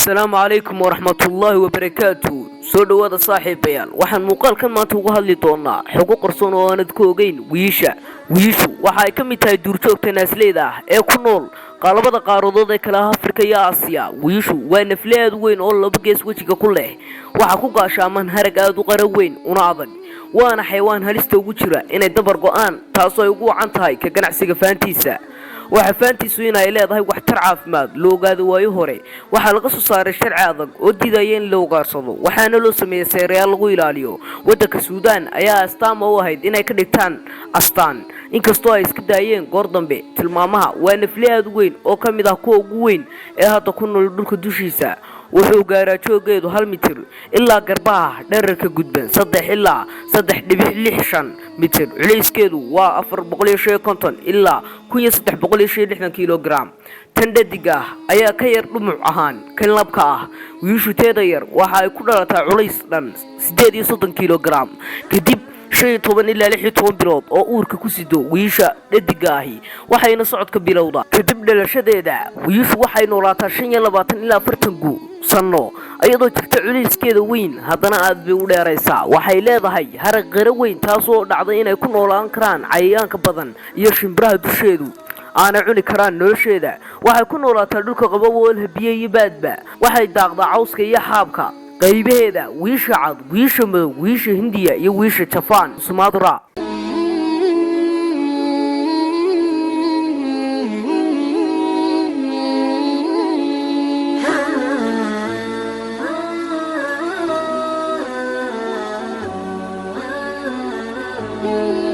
السلام عليكم ورحمة الله وبركاته. soo dhawaada saaxiibayaal waxaan muuqaalkan maanta uga hadli doonaa xuquuq qarsoon oo aan ku ogeyn wiishu waxa ay ka mid tahay duurjoogta naasleyda ah ee ku nool qalabada qaaradood ee kala Afrika iyo Aasiya. wiishu waa nafle aad u weyn oo laba gees wajiga ku leh, waxa ku gaashaaman harag aad u qara weyn una adag, waana xayawaan halista ugu jira inay dabar go'aan, taasoo ay ugu wacan tahay ka ganacsiga faantiisa. waxa faantiisu inay leedahay waxtar caafimaad loo ogaado waayo hore, waxa laga soo saaray sharci adag oo diidaya in loo gaarsado, waxaana loo sameeyay seerayaal lagu ilaaliyo. waddanka Suudaan ayaa astaan u ahayd inay ka dhigtaan astaan, inkastoo ay iska daayeen goor dambe. tilmaamaha waa nafle aad u weyn oo ka mid ah kuwa ugu weyn ee hadda ku nool dhulka dushiisa. wuxuu gaaraa joogeedu 1 mitir ilaa garbaha dhererka gudban 3 ilaa 3.65 mitir. culeyskeedu waa 450 ilaa 1360 kilogram. tan dhadiga ah ayaa ka yar dhumuc ahaan kan labka ah. wiishu teeda yar waxa ay ku dhalataa culeys dhan 38 kilogram kadib 15 ilaa 16 bilood oo uurka ku sido. wiisha dhadiga ahi waxayna socodka bilowda kadib dhalashadeeda. wiishu waxay noolaataa 25 ilaa 40 sano ayadoo jirta culeyskeeda weyn, haddana aad bay u dheeraysaa. waxay leedahay harag qara weyn taasoo dhacday inay ku noolaan karaan cayayaanka badan iyo shimbiraha dusheedu aana cuni karaan nolosheeda. waxay ku noolaataa dhulka qabow oo leh biyo iyo baadba. waxay daaqdaa cawska iyo xaabka. qaybaheeda wiisha cad, wiisha madow, wiisha Hindiya iyo wiisha Japan Sumatra. Thank you.